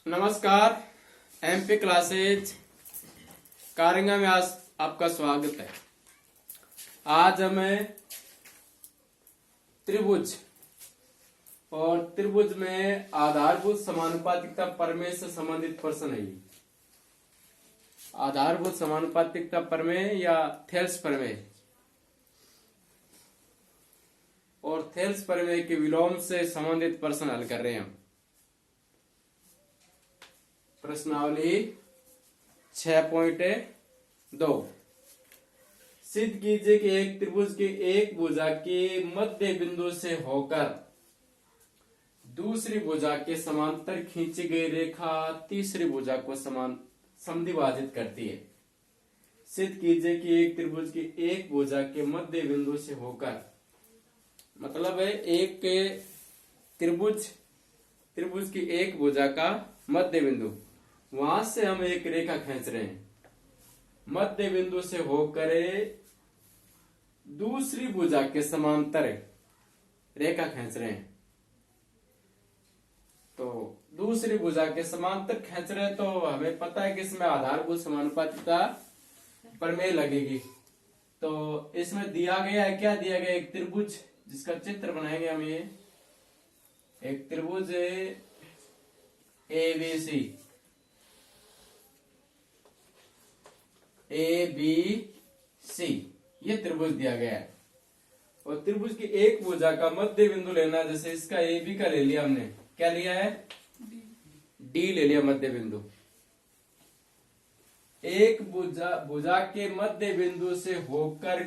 नमस्कार। MP classes कारिंगा में आज आपका स्वागत है। आज हमें त्रिभुज और त्रिभुज में आधारभूत समानुपातिकता प्रमेय से संबंधित प्रश्न है। आधारभूत समानुपातिकता प्रमेय या थेल्स प्रमेय और थेल्स प्रमेय के विलोम से संबंधित प्रश्न हल कर रहे हैं हम। प्रश्नावली 6.2 सिद्ध कीजिए कि एक त्रिभुज के एक भुजा के मध्य बिंदु से होकर दूसरी भुजा के समांतर खींची गई रेखा तीसरी भुजा को समान समद्विभाजित करती है। सिद्ध कीजिए कि एक त्रिभुज की एक भुजा के मध्य बिंदु से होकर, मतलब है एक त्रिभुज की एक भुजा का मध्य बिंदु, वहां से हम एक रेखा खींच रहे हैं। मध्य बिंदु से होकर दूसरी भुजा के समांतर रेखा खींच रहे हैं। तो दूसरी भुजा के समांतर खींच रहे हैं तो हमें पता है कि इसमें आधारभूत समानुपातिकता प्रमेय लगेगी। तो इसमें दिया गया है, क्या दिया गया, एक त्रिभुज जिसका चित्र बनाएंगे हम। ये एक त्रिभुज ABC ये त्रिभुज दिया गया है और त्रिभुज की एक भुजा का मध्य बिंदु लेना। जैसे इसका AB का ले लिया हमने, क्या लिया है, D ले लिया मध्य बिंदु। एक भुजा के मध्य बिंदु से होकर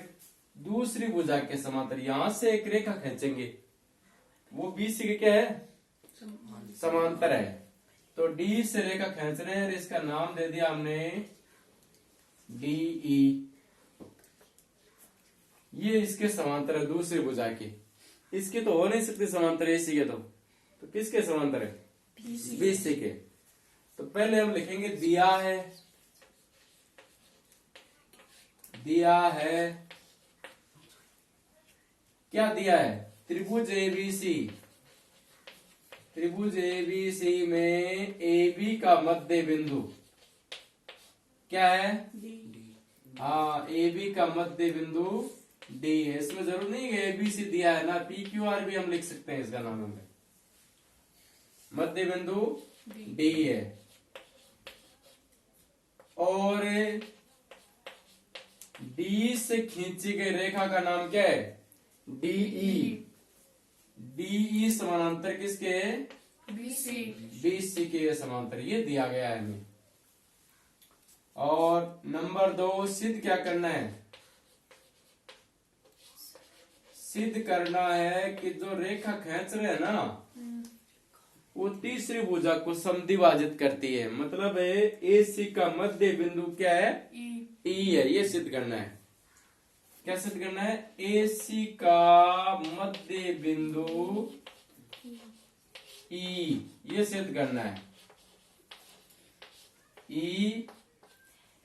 दूसरी भुजा के समांतर यहां से एक रेखा खींचेंगे। वो BC के क्या है, समांतर है। तो D से रेखा खींच रहे हैं, इसका नाम दे दिया हमने DE। ये इसके समांतर है दूसरी भुजा के। इसके तो हो नहीं सकते समांतर AC के, तो किसके समांतर है, BC के। तो पहले हम लिखेंगे दिया है क्या दिया है, त्रिभुज ABC में AB का मध्य बिंदु क्या है, हाँ, AB का मध्य बिंदु D है। इसमें जरूर नहीं है ABC दिया है ना, PQR भी हम लिख सकते हैं, इसका नाम हमें मध्य बिंदु D है। और D से खींची गई रेखा का नाम क्या है, DE समानांतर किसके, BC के समांतर। ये दिया गया है हमें। और नंबर 2, सिद्ध क्या करना है, सिद्ध करना है कि जो रेखा खींच रहे हैं ना वो तीसरी भुजा को समद्विभाजित करती है। मतलब है AC का मध्य बिंदु क्या है, E है। ये सिद्ध करना है। क्या सिद्ध करना है, AC का मध्य बिंदु E, ये सिद्ध करना है। E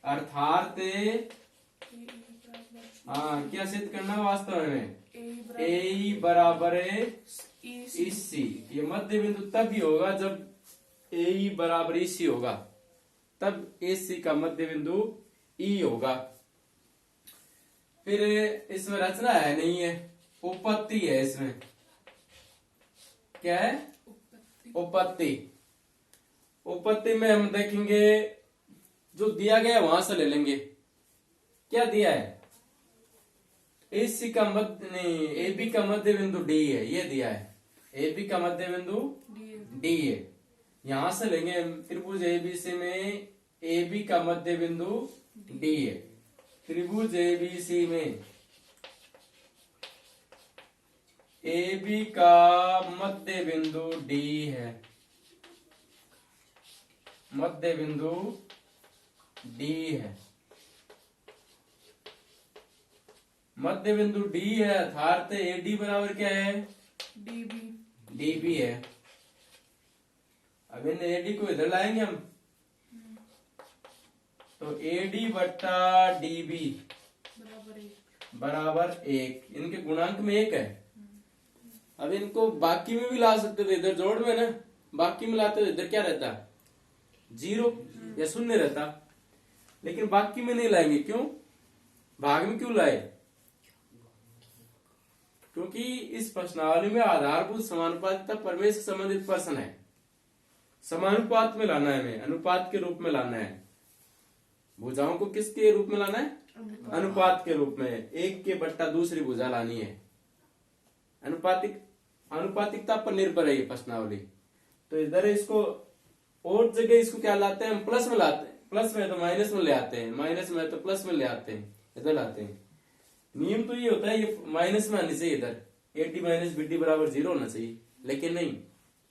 अर्थात हाँ, क्या सिद्ध करना वास्तव में, AE बराबर EC। ये मध्य बिंदु तभी होगा जब AE बराबर EC होगा, तब AC का मध्य बिंदु E होगा। फिर इसमें रचना है नहीं है, उपपत्ति है। इसमें क्या है, उपपत्ति में हम देखेंगे जो दिया गया वहां से ले लेंगे। क्या दिया है, AC का मध्य नहीं, AB का मध्य बिंदु D है। ये दिया है AB का मध्य बिंदु D है। यहां से लेंगे त्रिभुज ABC में AB का मध्य बिंदु D है। त्रिभुज ABC में AB का मध्य बिंदु D है, मध्य बिंदु D है। मध्य बिंदु D है अर्थात AD बराबर क्या है, DB है। अब इन AD को इधर लाएंगे हम, तो AD बट्टा DB बराबर 1। इनके गुणांक में 1 है। अब इनको बाकी में भी ला सकते थे, इधर जोड़ में ना, बाकी में लाते तो इधर क्या रहता, जीरो या शून्य रहता, लेकिन बाकी में नहीं लाएंगे। क्यों? भाग में क्यों लाए? क्योंकि इस प्रश्नावली में आधारभूत समानुपातिकता प्रमेय से संबंधित प्रश्न है। समानुपात में लाना है, हमें अनुपात के रूप में लाना है। भुजाओं को किसके रूप में लाना है? अनुपात के रूप में। एक के बट्टा दूसरी भुजा लानी है। अनुपातिकता पर निर्भर है ये प्रश्नावली। तो इधर इसको और जगह इसको क्या लाते हैं हम? प्लस में लाते हैं। प्लस में है तो माइनस में ले आते हैं, माइनस में है तो प्लस में ले आते हैं, इधर लाते हैं। नियम तो ये होता है ये माइनस में आनी चाहिए, इधर AD माइनस BD बराबर 0 होना चाहिए, लेकिन नहीं।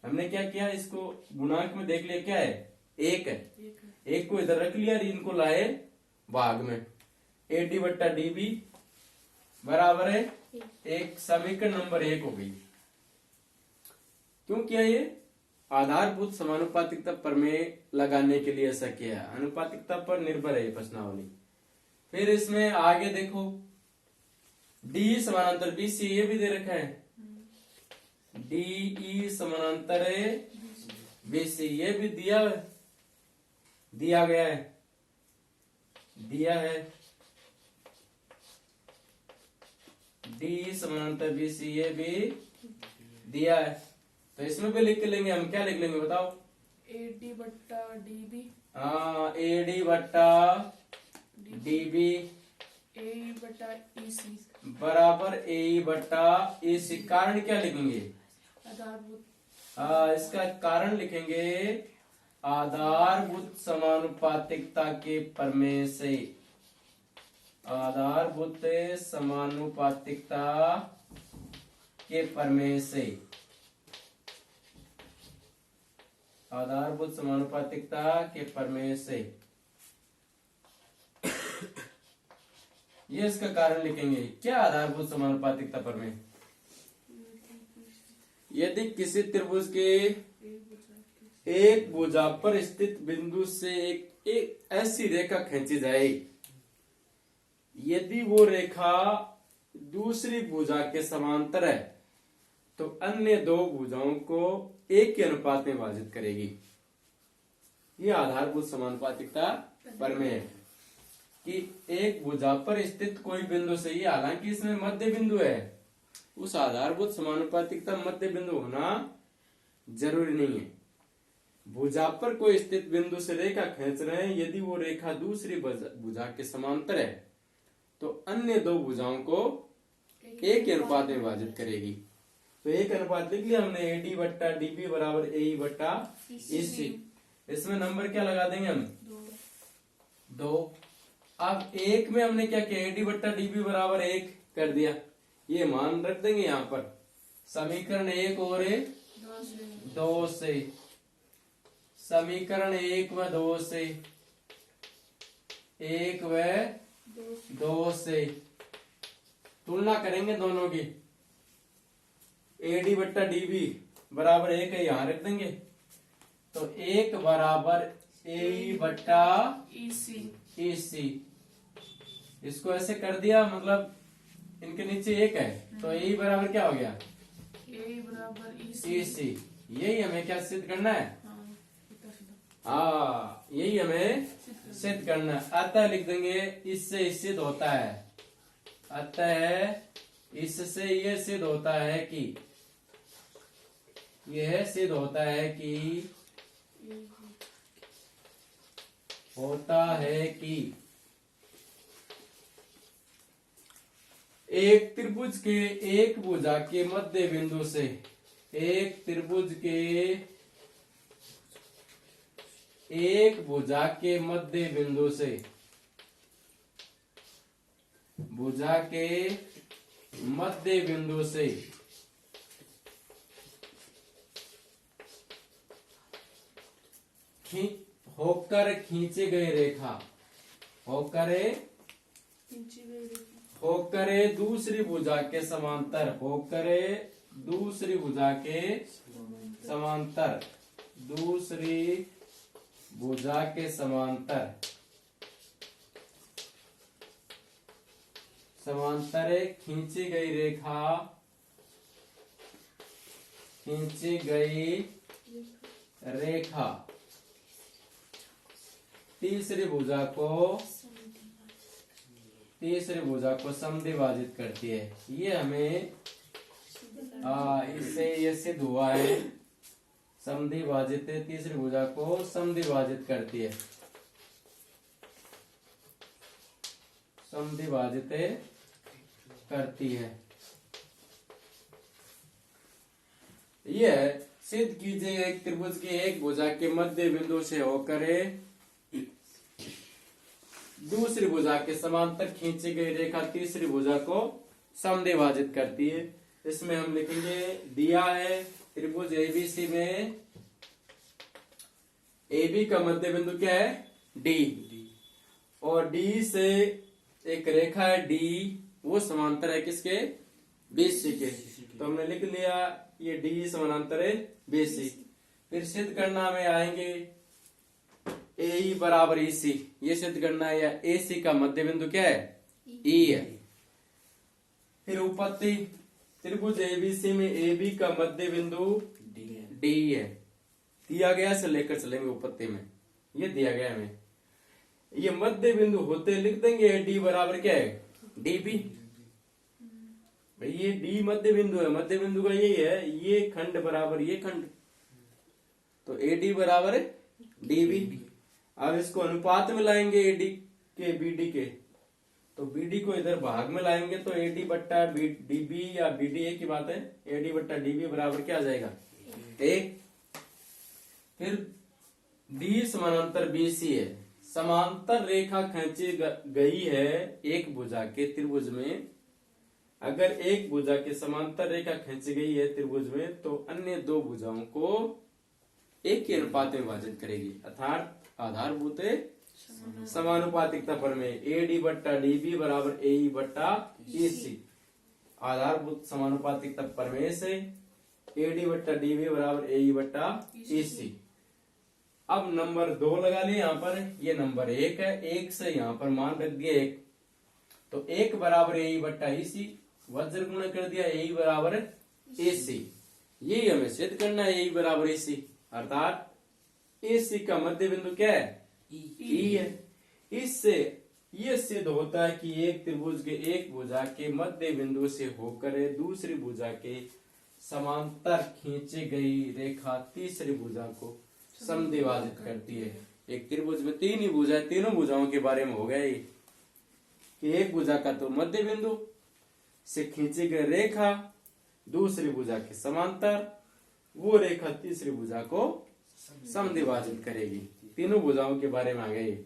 हमने क्या किया, इसको गुणांक में देख लिया, क्या है? 1 है। एक को इधर रख लिया और इनको लाए भाग में। AD बट्टा DB बराबर है 1। समीकरण नंबर 1 हो गई। क्यों किया ये? आधारभूत समानुपातिकता प्रमेय लगाने के लिए ऐसा किया। अनुपातिकता पर निर्भर है ये प्रश्नावली। फिर इसमें आगे देखो, D समानांतर BC ये भी दे रखा है। DE समानांतर BC ये भी दिया गया है, दिया है। D समानांतर BC ये भी दिया है। तो इसमें भी लिख के लेंगे हम। क्या लिख लेंगे बताओ? AD बट्टा DB। हाँ, AD बट्टा DB AE बट्टा EC बराबर AE बट्टा EC। कारण क्या लिखेंगे? आधारभूत। इसका कारण लिखेंगे आधारभूत समानुपातिकता के प्रमेय से। आधारभूत समानुपातिकता के प्रमेय से। आधारभूत समानुपातिकता के प्रमेय से ये इसका कारण लिखेंगे। क्या आधारभूत समानुपातिकता प्रमेय? यदि किसी त्रिभुज के एक भुजा पर स्थित बिंदु से एक ऐसी रेखा खींची जाए, यदि वो रेखा दूसरी भुजा के समांतर है तो अन्य दो भुजाओं को एक के अनुपात में विभाजित करेगी। ये आधारभूत समानुपातिकता प्रमेय है कि एक भुजा पर स्थित कोई बिंदु सही है, हालांकि इसमें मध्य बिंदु है, उस आधारभूत समानुपातिकता मध्य बिंदु होना जरूरी नहीं है। भुजा पर कोई स्थित बिंदु से रेखा खींच रहे हैं, यदि वो रेखा दूसरी भुजा के समांतर है तो अन्य दो भुजाओं को एक के अनुपात में विभाजित करेगी। तो एक अनुपात लिख लिया हमने, AD बट्टा DB बराबर AE बट्टा EC। इसमें नंबर क्या लगा देंगे हम? 2। अब एक में हमने क्या किया? AD बट्टा DB बराबर 1 कर दिया, ये मान रख देंगे यहाँ पर। समीकरण 1 और 2 से, समीकरण 1 व 2 से, 1 व 2 से तुलना करेंगे दोनों की। AD बट्टा DB बराबर 1 है, यहां रख देंगे। तो 1 बराबर AE बट्टा EC। इसको ऐसे कर दिया, मतलब इनके नीचे 1 है तो AE बराबर क्या हो गया? AE बराबर EC। यही हमें क्या सिद्ध करना है? हाँ, यही हमें सिद्ध करना है। अतः लिख देंगे इससे सिद्ध होता है, अतः इससे यह सिद्ध होता है कि, यह सिद्ध होता है कि, होता है कि एक त्रिभुज के एक भुजा के मध्य बिंदु से, एक त्रिभुज के एक भुजा के मध्य बिंदु से, भुजा के मध्य बिंदु से होकर खींचे गए रेखा, होकर दूसरी भुजा के समांतर, होकर दूसरी भुजा के समांतर, दूसरी भुजा के समांतर, समांतर खींची गई रेखा, खींची गई रेखा तीसरी भुजा को समद्विभाजित करती है। ये हमें इससे ये सिद्ध हुआ है, समद्विभाजित तीसरी भुजा को समद्विभाजित करती है, समद्विभाजित करती है। यह सिद्ध कीजिए एक त्रिभुज की एक भुजा के मध्य बिंदु से होकर दूसरी भुजा के समांतर खींची गई रेखा तीसरी भुजा को समद्विभाजित करती है। इसमें हम लिखेंगे, दिया है त्रिभुज एबीसी में AB का मध्य बिंदु क्या है, D, और D से एक रेखा है D, वो समांतर है किसके, BC के। तो हमने लिख लिया ये D समानांतर है BC। फिर सिद्ध करना में आएंगे AE बराबर EC, ये सिद्ध करना है, या AC का मध्य बिंदु क्या है, E है। फिर उपपत्ति त्रिभुज ABC में AB का मध्य बिंदु D है, दिया गया से लेकर चलेंगे उपपत्ति में, ये दिया गया हमें। ये मध्य बिंदु होते लिख देंगे D बराबर क्या है, DB। भाई ये D मध्य बिंदु है, मध्य बिंदु का यही है, ये खंड बराबर ये खंड, तो AD बराबर है DB। अब इसको अनुपात में लाएंगे AD के BD के, तो BD को इधर भाग में लाएंगे तो AD बट्टा DB या BD एक ही बात है, AD बट्टा DB बराबर क्या आ जाएगा, 1। फिर D समानांतर BC है, समांतर रेखा खींची गई है एक भुजा के त्रिभुज में। अगर एक भुजा के समांतर रेखा खींची गई है त्रिभुज में तो अन्य दो भुजाओं को एक के अनुपात में विभाजित करेगी, अर्थात आधारभूत समानुपातिकता प्रमेय, AD बट्टा DB बराबर AE बट्टा EC। आधारभूत समानुपातिकता प्रमेय से AD बट्टा DB बराबर AE बट्टा EC। अब नंबर 2 लगा लिया यहाँ पर, ये नंबर 1 है, 1 से यहाँ पर मान रख दिया 1, तो 1 बराबर AE बट्टा EC, वज्र गुणा कर दिया AE बराबर AC। यही हमें सिद्ध करना है, AE बराबर AC, अर्थात AC का मध्य बिंदु क्या है, E है। इससे यह सिद्ध होता है कि एक त्रिभुज के एक भुजा के मध्य बिंदु से होकर दूसरी भुजा के समांतर खींची गई रेखा तीसरी भुजा को समद्विभाजित करती है। एक त्रिभुज में 3 ही भुजा, तीनों भुजाओं के बारे में हो गया ये कि एक भुजा का तो मध्य बिंदु से खींची गई रेखा दूसरी भुजा के समांतर, वो रेखा तीसरी भुजा को समद्विभाजित करेगी। तीनों भुजाओं के बारे में आ गया ये।